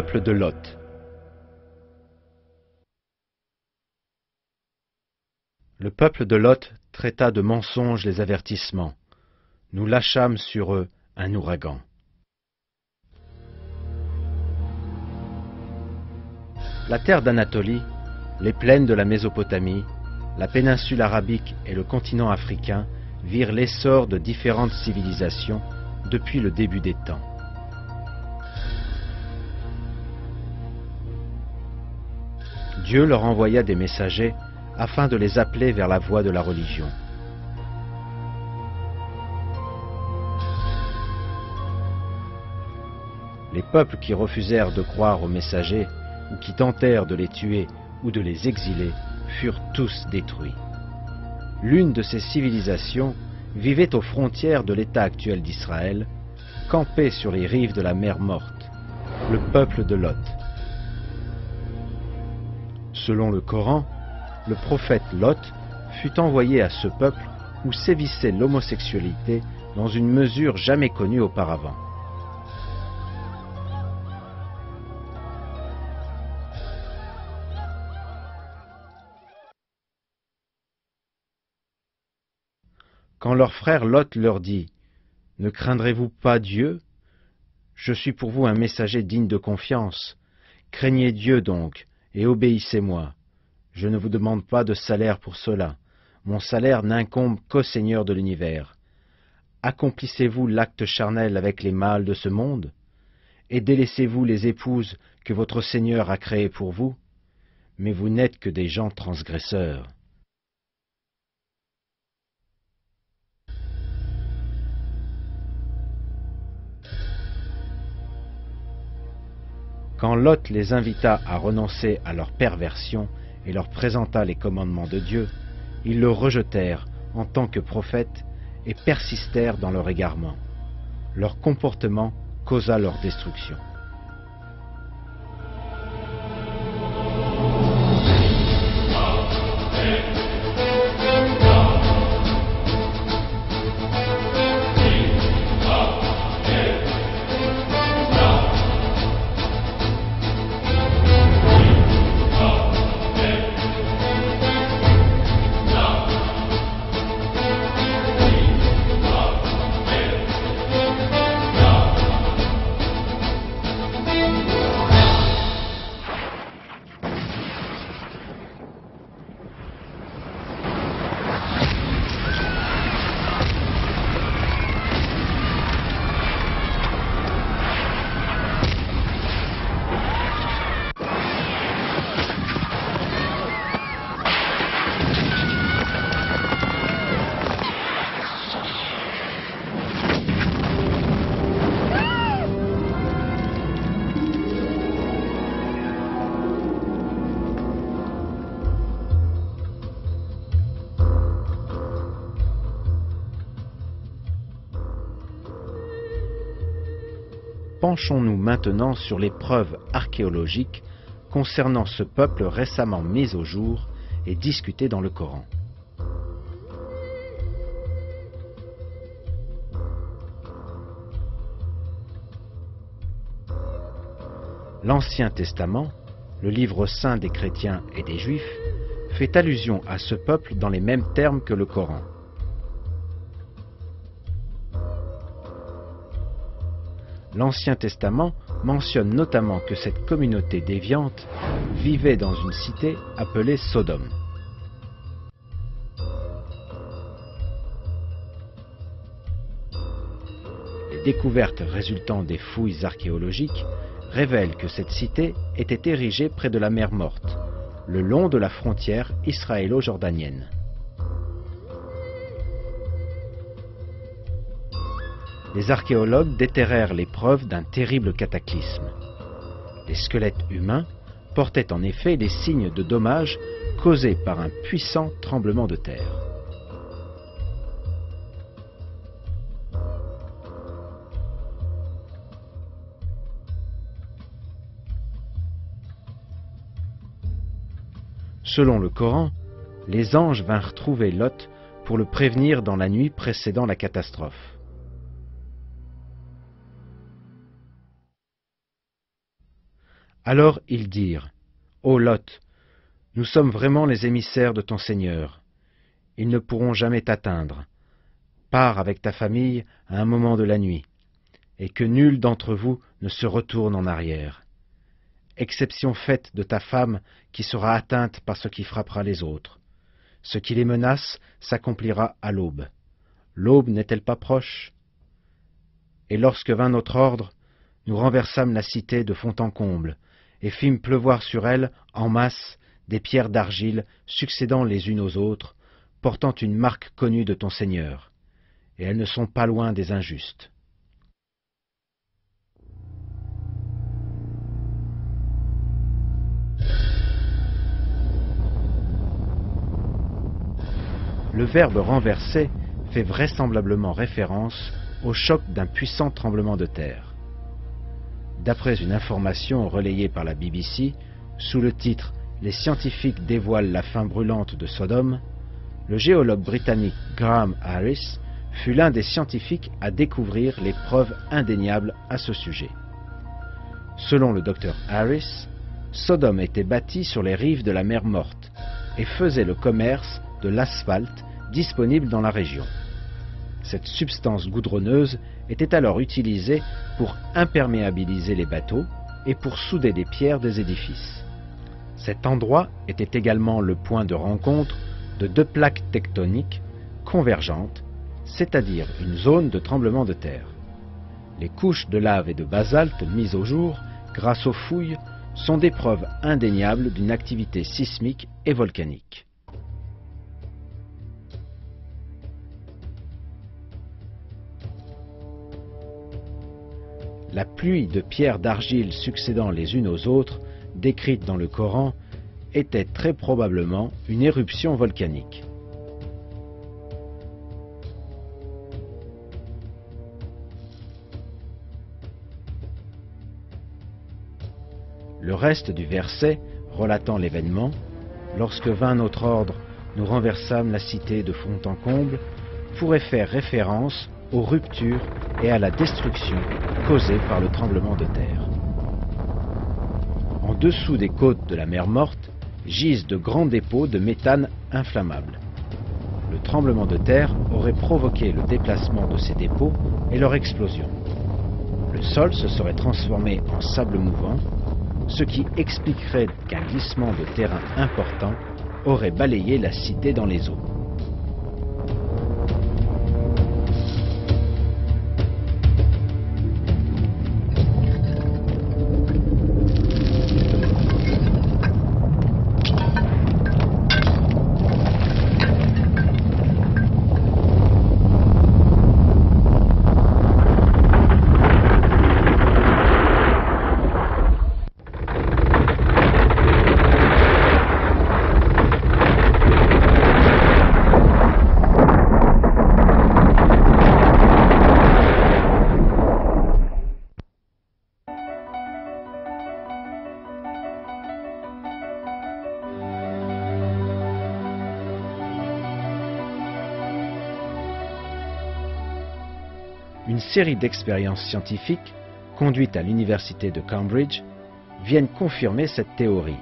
peuple de Lot. Le peuple de Lot traita de mensonges les avertissements. Nous lâchâmes sur eux un ouragan. La terre d'Anatolie, les plaines de la Mésopotamie, la péninsule arabique et le continent africain virent l'essor de différentes civilisations depuis le début des temps. Dieu leur envoya des messagers afin de les appeler vers la voie de la religion. Les peuples qui refusèrent de croire aux messagers ou qui tentèrent de les tuer ou de les exiler furent tous détruits. L'une de ces civilisations vivait aux frontières de l'État actuel d'Israël, campée sur les rives de la mer Morte, le peuple de Lot. Selon le Coran, le prophète Lot fut envoyé à ce peuple où sévissait l'homosexualité dans une mesure jamais connue auparavant. Quand leur frère Lot leur dit « Ne craindrez-vous pas Dieu? Je suis pour vous un messager digne de confiance. Craignez Dieu donc, et obéissez-moi. Je ne vous demande pas de salaire pour cela. Mon salaire n'incombe qu'au Seigneur de l'univers. Accomplissez-vous l'acte charnel avec les mâles de ce monde? Et délaissez-vous les épouses que votre Seigneur a créées pour vous? Mais vous n'êtes que des gens transgresseurs. » Quand Lot les invita à renoncer à leur perversion et leur présenta les commandements de Dieu, ils le rejetèrent en tant que prophète et persistèrent dans leur égarement. Leur comportement causa leur destruction. Penchons-nous maintenant sur les preuves archéologiques concernant ce peuple récemment mis au jour et discuté dans le Coran. L'Ancien Testament, le livre saint des chrétiens et des juifs, fait allusion à ce peuple dans les mêmes termes que le Coran. L'Ancien Testament mentionne notamment que cette communauté déviante vivait dans une cité appelée Sodome. Les découvertes résultant des fouilles archéologiques révèlent que cette cité était érigée près de la mer Morte, le long de la frontière israélo-jordanienne. Les archéologues déterrèrent les preuves d'un terrible cataclysme. Les squelettes humains portaient en effet les signes de dommages causés par un puissant tremblement de terre. Selon le Coran, les anges vinrent trouver Lot pour le prévenir dans la nuit précédant la catastrophe. Alors ils dirent, Ô Lot, nous sommes vraiment les émissaires de ton Seigneur. Ils ne pourront jamais t'atteindre. Pars avec ta famille à un moment de la nuit, et que nul d'entre vous ne se retourne en arrière. Exception faite de ta femme qui sera atteinte par ce qui frappera les autres. Ce qui les menace s'accomplira à l'aube. L'aube n'est-elle pas proche? Et lorsque vint notre ordre, nous renversâmes la cité de fond en comble, et fîmes pleuvoir sur elle, en masse, des pierres d'argile succédant les unes aux autres, portant une marque connue de ton Seigneur. Et elles ne sont pas loin des injustes. Le verbe renverser fait vraisemblablement référence au choc d'un puissant tremblement de terre. D'après une information relayée par la BBC, sous le titre « Les scientifiques dévoilent la fin brûlante de Sodome », le géologue britannique Graham Harris fut l'un des scientifiques à découvrir les preuves indéniables à ce sujet. Selon le docteur Harris, Sodome était bâtie sur les rives de la mer Morte et faisait le commerce de l'asphalte disponible dans la région. Cette substance goudronneuse était alors utilisée pour imperméabiliser les bateaux et pour souder les pierres des édifices. Cet endroit était également le point de rencontre de deux plaques tectoniques convergentes, c'est-à-dire une zone de tremblement de terre. Les couches de lave et de basalte mises au jour grâce aux fouilles sont des preuves indéniables d'une activité sismique et volcanique. La pluie de pierres d'argile succédant les unes aux autres, décrite dans le Coran, était très probablement une éruption volcanique. Le reste du verset, relatant l'événement, « Lorsque vint notre ordre, nous renversâmes la cité de fond en comble », pourrait faire référence aux ruptures et à la destruction causées par le tremblement de terre. En dessous des côtes de la mer Morte gisent de grands dépôts de méthane inflammable. Le tremblement de terre aurait provoqué le déplacement de ces dépôts et leur explosion. Le sol se serait transformé en sable mouvant, ce qui expliquerait qu'un glissement de terrain important aurait balayé la cité dans les eaux. Une série d'expériences scientifiques, conduites à l'université de Cambridge, viennent confirmer cette théorie.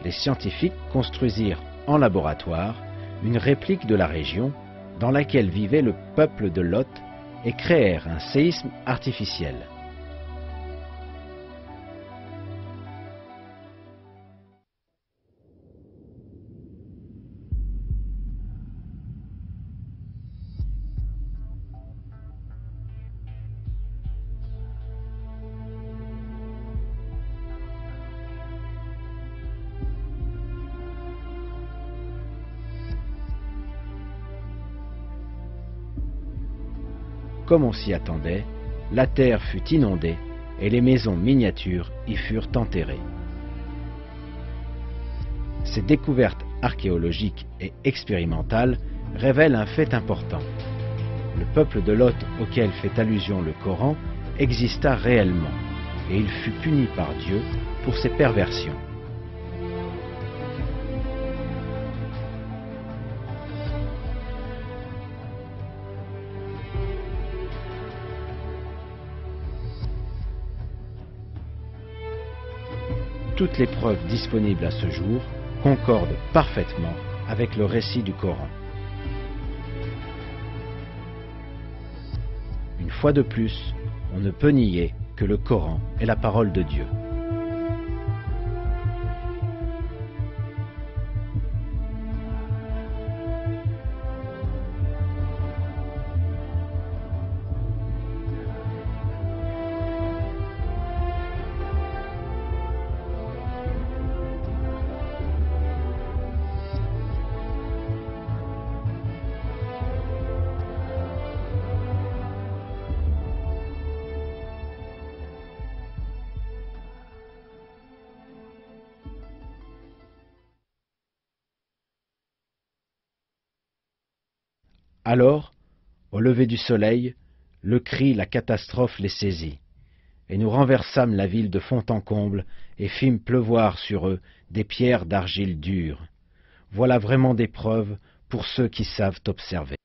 Les scientifiques construisirent en laboratoire une réplique de la région dans laquelle vivait le peuple de Lot et créèrent un séisme artificiel. Comme on s'y attendait, la terre fut inondée et les maisons miniatures y furent enterrées. Ces découvertes archéologiques et expérimentales révèlent un fait important. Le peuple de Lot auquel fait allusion le Coran exista réellement, et il fut puni par Dieu pour ses perversions. toutes les preuves disponibles à ce jour concordent parfaitement avec le récit du Coran. Une fois de plus, on ne peut nier que le Coran est la parole de Dieu. Alors, au lever du soleil, le cri, la catastrophe les saisit, et nous renversâmes la ville de fond en comble et fîmes pleuvoir sur eux des pierres d'argile dure. Voilà vraiment des preuves pour ceux qui savent observer.